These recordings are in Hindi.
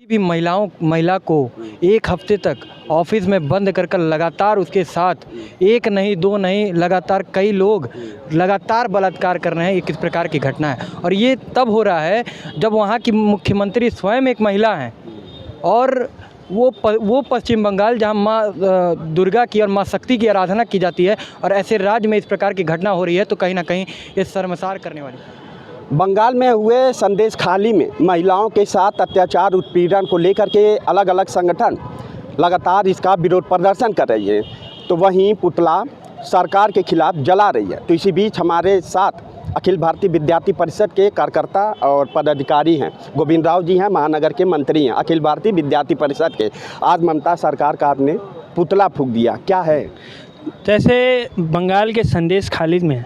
भी महिला को एक हफ्ते तक ऑफिस में बंद कर लगातार उसके साथ एक नहीं दो नहीं लगातार कई लोग लगातार बलात्कार कर रहे हैं। ये किस प्रकार की घटना है और ये तब हो रहा है जब वहाँ की मुख्यमंत्री स्वयं एक महिला हैं और वो पश्चिम बंगाल जहाँ माँ दुर्गा की और माँ शक्ति की आराधना की जाती है और ऐसे राज्य में इस प्रकार की घटना हो रही है तो कहीं ना कहीं ये शर्मसार करने वाली। बंगाल में हुए संदेशखाली में महिलाओं के साथ अत्याचार उत्पीड़न को लेकर के अलग अलग संगठन लगातार इसका विरोध प्रदर्शन कर रही है, तो वहीं पुतला सरकार के खिलाफ जला रही है। तो इसी बीच हमारे साथ अखिल भारतीय विद्यार्थी परिषद के कार्यकर्ता और पदाधिकारी हैं। गोविंद राव जी हैं, महानगर के मंत्री हैं, अखिल भारतीय विद्यार्थी परिषद के। आज ममता सरकार का आपने पुतला फूंक दिया, क्या है? जैसे बंगाल के संदेशखाली में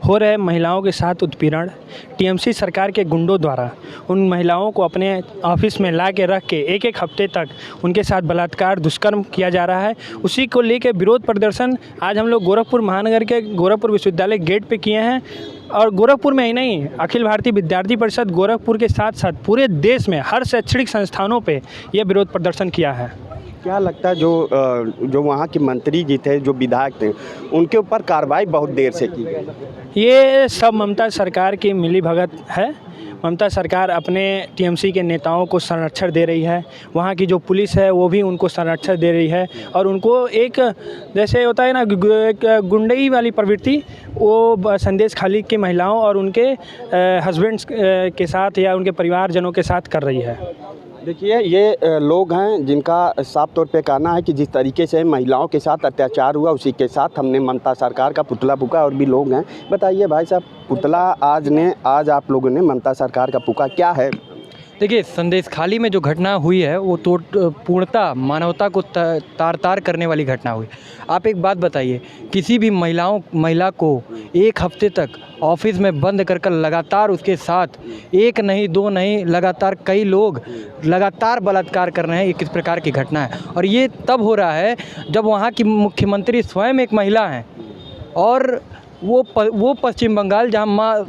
हो रहे महिलाओं के साथ उत्पीड़न, टीएमसी सरकार के गुंडों द्वारा उन महिलाओं को अपने ऑफिस में ला के रख के एक एक हफ्ते तक उनके साथ बलात्कार दुष्कर्म किया जा रहा है, उसी को लेकर विरोध प्रदर्शन आज हम लोग गोरखपुर महानगर के गोरखपुर विश्वविद्यालय गेट पे किए हैं। और गोरखपुर में ही नहीं, अखिल भारतीय विद्यार्थी परिषद गोरखपुर के साथ साथ पूरे देश में हर शैक्षणिक संस्थानों पे यह विरोध प्रदर्शन किया है। क्या लगता है जो वहाँ के मंत्री जी थे, जो विधायक थे, उनके ऊपर कार्रवाई बहुत देर से की गई? ये सब ममता सरकार की मिलीभगत है। ममता सरकार अपने टीएमसी के नेताओं को संरक्षण दे रही है, वहाँ की जो पुलिस है वो भी उनको संरक्षण दे रही है और उनको एक जैसे होता है ना गुंडई वाली प्रवृत्ति वो संदेशखाली की महिलाओं और उनके हस्बैंड्स के साथ या उनके परिवारजनों के साथ कर रही है। देखिए, ये लोग हैं जिनका साफ तौर पे कहना है कि जिस तरीके से महिलाओं के साथ अत्याचार हुआ उसी के साथ हमने ममता सरकार का पुतला फूंका। और भी लोग हैं, बताइए भाई साहब, पुतला आज आप लोगों ने ममता सरकार का फूंका, क्या है? देखिए, संदेशखाली में जो घटना हुई है वो तो पूर्णतः मानवता को तार तार करने वाली घटना हुई। आप एक बात बताइए, किसी भी महिला को एक हफ्ते तक ऑफिस में बंद कर लगातार उसके साथ एक नहीं दो नहीं लगातार कई लोग लगातार बलात्कार कर रहे हैं। ये किस प्रकार की घटना है और ये तब हो रहा है जब वहाँ की मुख्यमंत्री स्वयं एक महिला हैं और वो पश्चिम बंगाल जहाँ माँ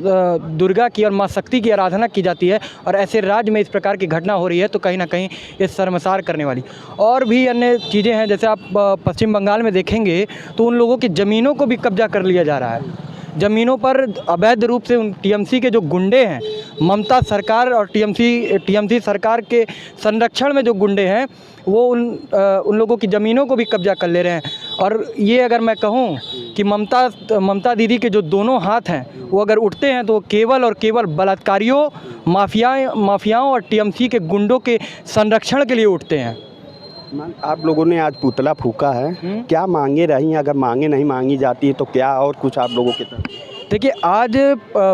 दुर्गा की और माँ शक्ति की आराधना की जाती है और ऐसे राज्य में इस प्रकार की घटना हो रही है तो कहीं ना कहीं ये शर्मसार करने वाली। और भी अन्य चीज़ें हैं, जैसे आप पश्चिम बंगाल में देखेंगे तो उन लोगों की ज़मीनों को भी कब्जा कर लिया जा रहा है। ज़मीनों पर अवैध रूप से उन टीएमसी के जो गुंडे हैं, ममता सरकार और टीएमसी सरकार के संरक्षण में जो गुंडे हैं वो उन लोगों की ज़मीनों को भी कब्जा कर ले रहे हैं। और ये अगर मैं कहूँ कि ममता दीदी के जो दोनों हाथ हैं वो अगर उठते हैं तो वो केवल और केवल बलात्कारियों, माफियाओं और टीएमसी के गुंडों के संरक्षण के लिए उठते हैं। आप लोगों ने आज पुतला फूंका है, क्या मांगे रही हैं? अगर मांगे नहीं मांगी जाती है तो क्या और कुछ आप लोगों की तरफ? देखिए, आज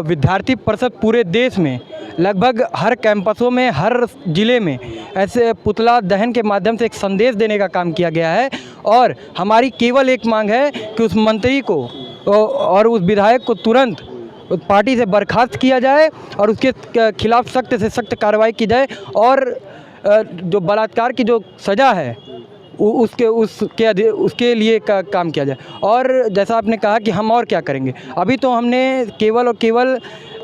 विद्यार्थी परिषद पूरे देश में लगभग हर कैंपसों में, हर ज़िले में ऐसे पुतला दहन के माध्यम से एक संदेश देने का काम किया गया है। और हमारी केवल एक मांग है कि उस मंत्री को और उस विधायक को तुरंत पार्टी से बर्खास्त किया जाए और उसके खिलाफ सख्त से सख्त कार्रवाई की जाए और जो बलात्कार की जो सज़ा है उसके लिए काम किया जाए। और जैसा आपने कहा कि हम और क्या करेंगे, अभी तो हमने केवल और केवल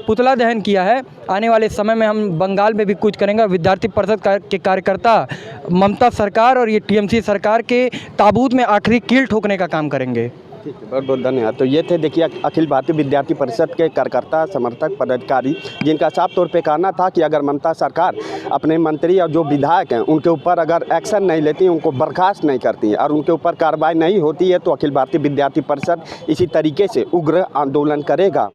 पुतला दहन किया है। आने वाले समय में हम बंगाल में भी कुछ करेंगे। विद्यार्थी परिषद के कार्यकर्ता ममता सरकार और ये टीएमसी सरकार के ताबूत में आखिरी कील ठोकने का काम करेंगे। ठीक है, बहुत बहुत धन्यवाद। तो ये थे, देखिए, अखिल भारतीय विद्यार्थी परिषद के कार्यकर्ता, समर्थक, पदाधिकारी, जिनका साफ तौर पे कहना था कि अगर ममता सरकार अपने मंत्री और जो विधायक हैं उनके ऊपर अगर एक्शन नहीं लेती, उनको बर्खास्त नहीं करती और उनके ऊपर कार्रवाई नहीं होती है तो अखिल भारतीय विद्यार्थी परिषद इसी तरीके से उग्र आंदोलन करेगा।